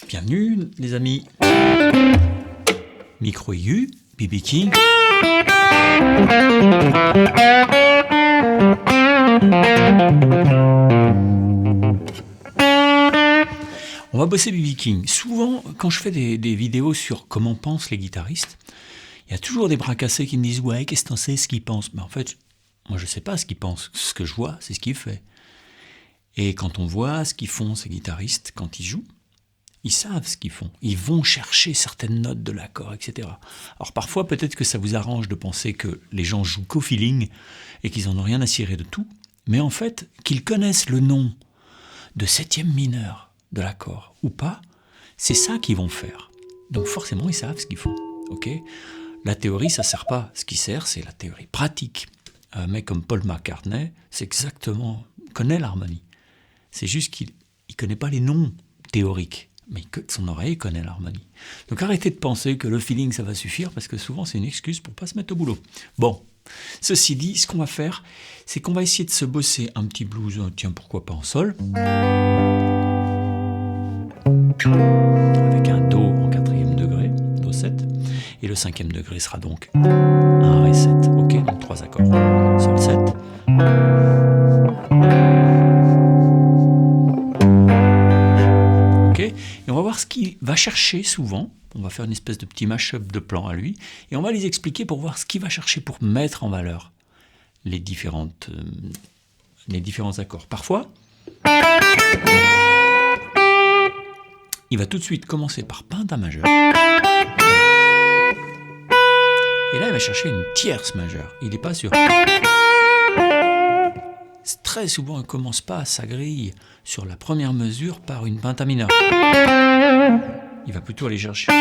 Bienvenue les amis. Micro aigu, B.B. King. On va bosser B.B. King. Souvent, quand je fais des vidéos sur comment pensent les guitaristes, il y a toujours des bras cassés qui me disent « Ouais, qu'est-ce que t'en sais ce qu'ils pensent ?» Mais en fait, moi je ne sais pas ce qu'ils pensent. Ce que je vois, c'est ce qu'ils font. Et quand on voit ce qu'ils font, ces guitaristes, quand ils jouent, ils savent ce qu'ils font. Ils vont chercher certaines notes de l'accord, etc. Alors parfois, peut-être que ça vous arrange de penser que les gens jouent qu'au feeling et qu'ils n'en ont rien à cirer de tout. Mais en fait, qu'ils connaissent le nom de septième mineur de l'accord ou pas, c'est ça qu'ils vont faire. Donc forcément, ils savent ce qu'ils font. Okay ? La théorie, ça ne sert pas. Ce qui sert, c'est la théorie pratique. Un mec comme Paul McCartney, c'est exactement, connaît l'harmonie. C'est juste qu'il ne connaît pas les noms théoriques, mais son oreille connaît l'harmonie. Donc arrêtez de penser que le feeling, ça va suffire, parce que souvent, c'est une excuse pour ne pas se mettre au boulot. Bon, ceci dit, ce qu'on va faire, c'est qu'on va essayer de se bosser un petit blues, tiens, pourquoi pas en sol, avec un Do en 4e degré, Do 7, et le 5e degré sera donc un Ré 7, ok, donc 3 accords, Sol 7, ok, et on va voir ce qu'il va chercher souvent, on va faire une espèce de petit mash-up de plans à lui, et on va les expliquer pour voir ce qu'il va chercher pour mettre en valeur les différents accords. Parfois, il va tout de suite commencer par penta majeur. Et là, il va chercher une tierce majeure. Il n'est pas sûr. Très souvent, il ne commence pas sa grille sur la première mesure par une penta mineure. Il va plutôt aller chercher.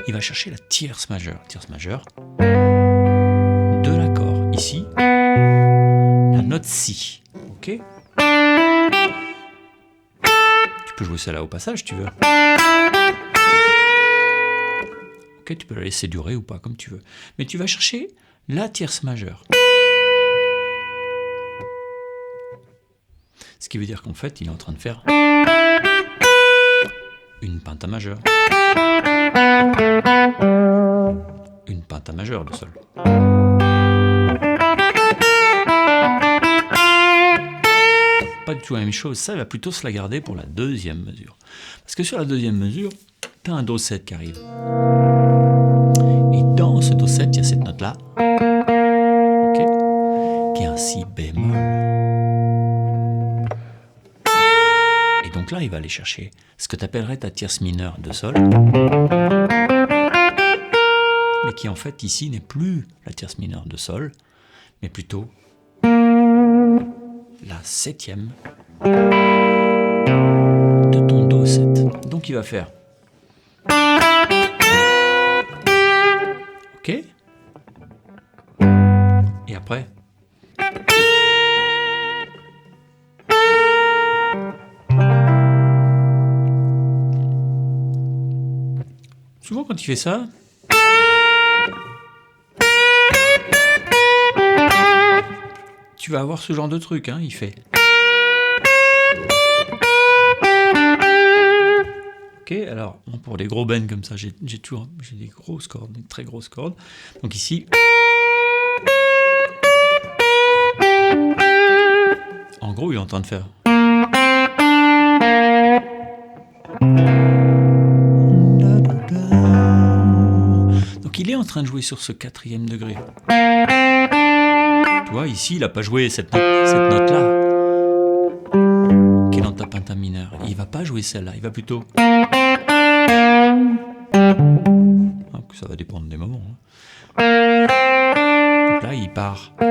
Il va chercher la tierce majeure. Tierce majeure de l'accord. Ici, la note Si. Ok ? Tu peux jouer celle-là au passage, tu veux. Ok, tu peux la laisser durer ou pas, comme tu veux. Mais tu vas chercher la tierce majeure. Ce qui veut dire qu'en fait, il est en train de faire une penta majeure. Une penta majeure de sol. Pas du tout la même chose, ça il va plutôt se la garder pour la deuxième mesure. Parce que sur la deuxième mesure, tu as un Do 7 qui arrive. Et dans ce Do 7, il y a cette note-là, okay, qui est un Si bémol. Et donc là, il va aller chercher ce que tu appellerais ta tierce mineure de Sol, mais qui en fait ici n'est plus la tierce mineure de Sol, mais plutôt la septième de ton Do 7. Donc il va faire. Ok ? Et après ? Souvent quand il fait ça, tu vas avoir ce genre de truc, hein, il fait. Ok, alors pour des gros bends comme ça, j'ai des grosses cordes, des très grosses cordes. Donc ici, en gros, il est en train de faire. Donc il est en train de jouer sur ce 4e degré. Tu vois, ici, il n'a pas joué cette note-là, qui est dans ta penta mineure. Il ne va pas jouer celle-là, il va plutôt... Ça va dépendre des moments. Hein. Donc là, il part. Ta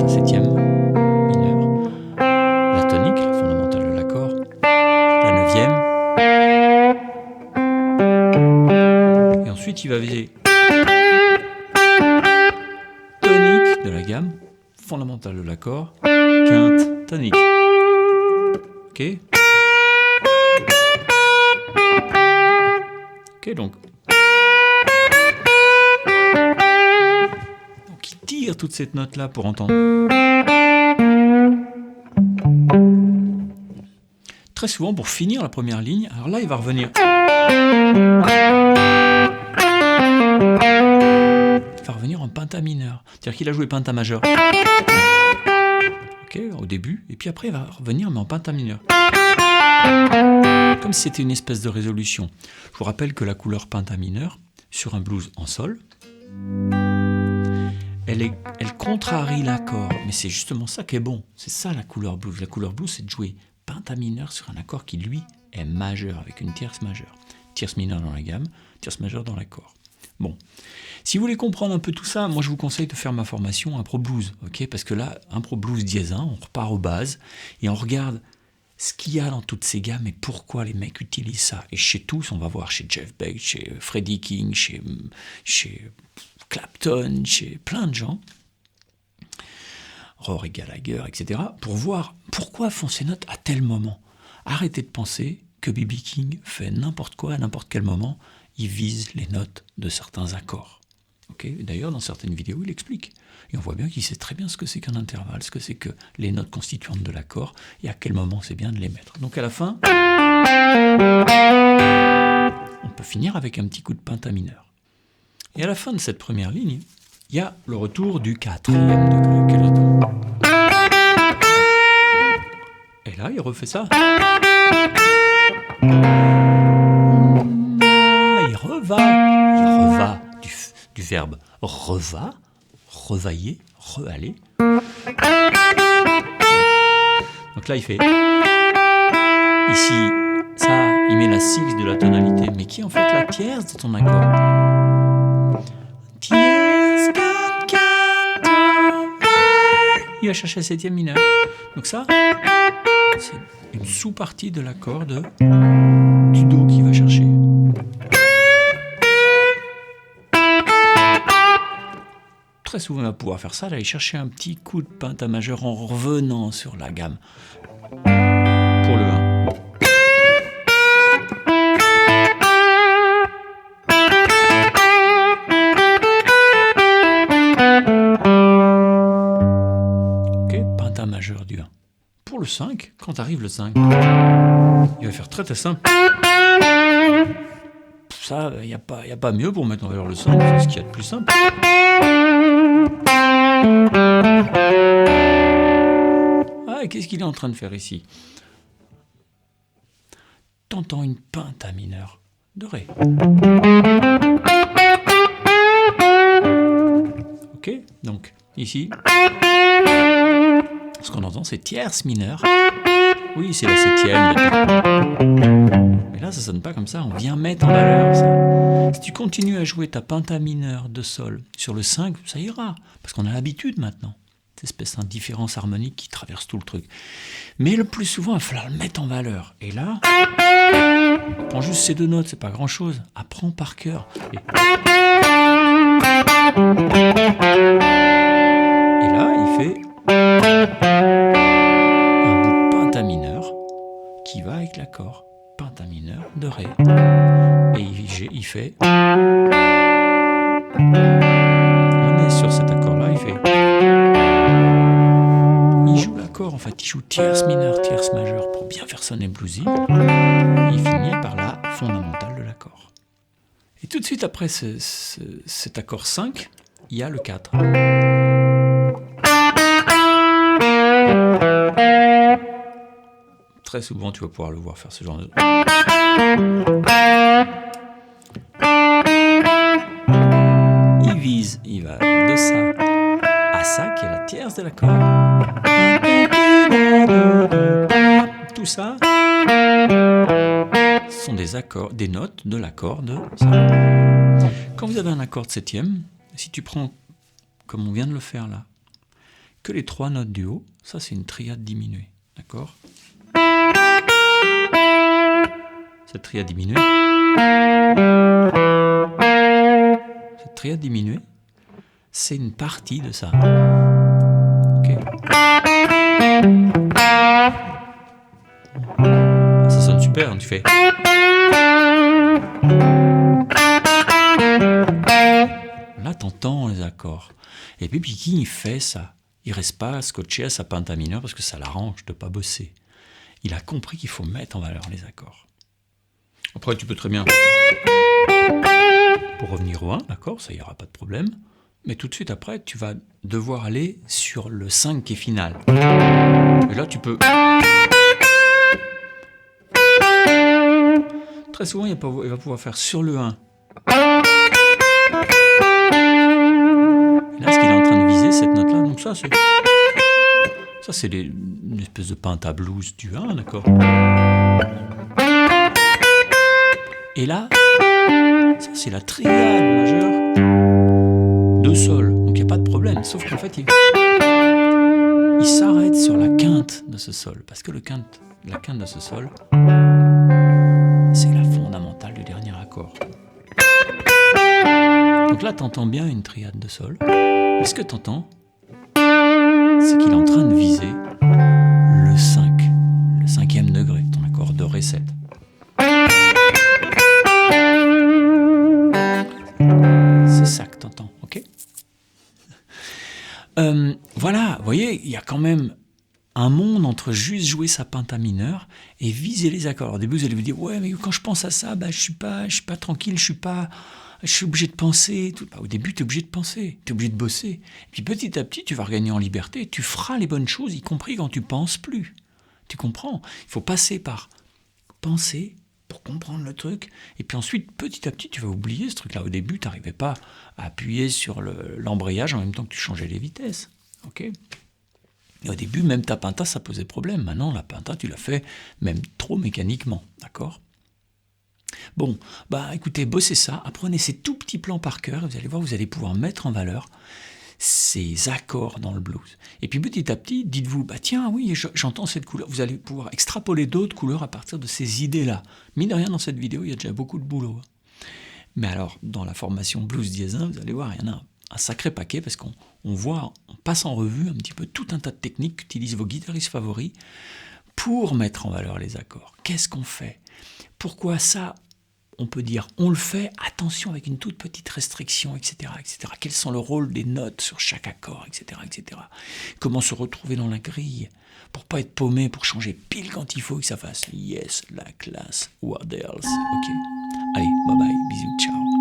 7e mineure. La tonique, la fondamentale de l'accord. La 9e. Et ensuite, il va viser tonique de la gamme, fondamentale de l'accord, quinte, tonique. Ok ? Ok, donc il tire toute cette note-là pour entendre. très souvent, pour finir la première ligne, alors là, il va revenir. Il va revenir en pentamineur. C'est-à-dire qu'il a joué pentamajeur. Ok, au début, et puis après, il va revenir, mais en pentamineur. Comme si c'était une espèce de résolution. Je vous rappelle que la couleur pentamineur, sur un blues en sol, elle contrarie l'accord, mais c'est justement ça qui est bon. C'est ça la couleur blues. La couleur blues, c'est de jouer pentamineur sur un accord qui, lui, est majeur, avec une tierce majeure. Tierce mineure dans la gamme, tierce majeure dans l'accord. Bon, si vous voulez comprendre un peu tout ça, moi je vous conseille de faire ma formation Impro Blues, ok? Parce que là, Impro Blues dièse 1, on repart aux bases, et on regarde ce qu'il y a dans toutes ces gammes et pourquoi les mecs utilisent ça. Et chez tous, on va voir chez Jeff Beck, chez Freddie King, chez Clapton, chez plein de gens, Rory Gallagher, etc., pour voir pourquoi font ces notes à tel moment. Arrêtez de penser que B.B. King fait n'importe quoi à n'importe quel moment, il vise les notes de certains accords. Okay. D'ailleurs, dans certaines vidéos, il explique. Et on voit bien qu'il sait très bien ce que c'est qu'un intervalle, ce que c'est que les notes constituantes de l'accord, et à quel moment c'est bien de les mettre. Donc à la fin, on peut finir avec un petit coup de pentamineur. Et à la fin de cette première ligne, il y a le retour du 4e degré. Et là, il refait ça. Il reva du verbe reva, revailler, re-aller. Donc là, il fait ici, ça, il met la sixte de la tonalité, mais qui est en fait la tierce de ton accord. Tierce, il va chercher la 7e mineure. Donc ça, c'est une sous-partie de l'accord du Do qu'il va chercher. Très souvent, on va pouvoir faire ça, d'aller chercher un petit coup de pentamajeur en revenant sur la gamme. Pour le 1. Ok, pentamajeur du 1. Pour le 5, quand arrive le 5, il va faire très très simple. Ça, il n'y a pas mieux pour mettre en valeur le 5, c'est ce qu'il y a de plus simple. Ah, qu'est-ce qu'il est en train de faire ici? T'entends une pentamineur de Ré. Ok, donc ici, ce qu'on entend c'est tierce mineure. Oui, c'est la 7e. Mais là, ça sonne pas comme ça, on vient mettre en valeur ça. Si tu continues à jouer ta pentamineur de sol sur le 5, ça ira, parce qu'on a l'habitude maintenant. Cette espèce d'indifférence harmonique qui traverse tout le truc. Mais le plus souvent, il va falloir le mettre en valeur. Et là, prends juste ces deux notes, c'est pas grand chose. Apprends par cœur. Et là, il fait un bout de pentamineur qui va avec l'accord pentamineur de Ré. Et il fait. On est sur cet accord-là, il fait. Il joue l'accord, en fait, il joue tierce mineure, tierce majeure pour bien faire sonner bluesy. Il finit par la fondamentale de l'accord. Et tout de suite après cet accord 5, il y a le 4. Très souvent, tu vas pouvoir le voir faire ce genre de... Il vise, il va de ça à ça, qui est la tierce de l'accord. Tout ça, ce sont des accords, des notes de l'accord de ça. Quand vous avez un accord de 7e, si tu prends, comme on vient de le faire là, que les 3 notes du haut, ça c'est une triade diminuée, d'accord? Cette triade diminuée, c'est une partie de ça. Okay. Ça sonne super, hein, tu fais. Là, t'entends les accords. Et puis King, il fait ça. Il reste pas scotché à sa pentamineur parce que ça l'arrange de pas bosser. Il a compris qu'il faut mettre en valeur les accords. Après, tu peux très bien, pour revenir au 1, d'accord, ça ira pas de problème. Mais tout de suite après, tu vas devoir aller sur le 5 qui est final. Et là, tu peux... Très souvent, il va pouvoir faire sur le 1. Et là, ce qu'il est en train de viser, cette note-là, donc ça, c'est une espèce de pentablues du 1, d'accord. Et là, ça, c'est la triade majeure de sol. Donc, il n'y a pas de problème. Sauf qu'en fait, il s'arrête sur la quinte de ce sol. Parce que la quinte de ce sol, c'est la fondamentale du dernier accord. Donc là, tu entends bien une triade de sol. Mais ce que tu entends, c'est qu'il est en train de viser le 5, le 5e degré, ton accord de Ré7. C'est ça que tu entends, ok? Voilà, vous voyez, il y a quand même un monde entre juste jouer sa penta mineure et viser les accords. Au début, vous allez vous dire, ouais, mais quand je pense à ça, je suis pas tranquille, je suis obligé de penser. Tout. Au début, tu es obligé de penser, tu es obligé de bosser. Et puis petit à petit, tu vas regagner en liberté, tu feras les bonnes choses, y compris quand tu penses plus. Tu comprends? Il faut passer par penser pour comprendre le truc. Et puis ensuite, petit à petit, tu vas oublier ce truc-là. Au début, tu n'arrivais pas à appuyer sur l'embrayage en même temps que tu changeais les vitesses. Ok ? Et au début, même ta penta, ça posait problème. Maintenant, la penta, tu l'as fait même trop mécaniquement. D'accord ? Bon, écoutez, bossez ça. Apprenez ces tout petits plans par cœur. Vous allez voir, vous allez pouvoir mettre en valeur ces accords dans le blues. Et puis petit à petit, dites-vous, tiens, oui, j'entends cette couleur. Vous allez pouvoir extrapoler d'autres couleurs à partir de ces idées-là. Mine de rien, dans cette vidéo, il y a déjà beaucoup de boulot. Mais alors, dans la formation Blues Dièse 1, vous allez voir, il y en a un sacré paquet parce qu'on passe en revue un petit peu tout un tas de techniques qu'utilisent vos guitaristes favoris pour mettre en valeur les accords. Qu'est-ce qu'on fait? Pourquoi ça? On peut dire, on le fait, attention avec une toute petite restriction, etc., etc. Quels sont le rôle des notes sur chaque accord, etc., etc. Comment se retrouver dans la grille pour pas être paumé, pour changer pile quand il faut, que ça fasse yes, la classe, what else, ok. Allez, bye bye, bisous, ciao.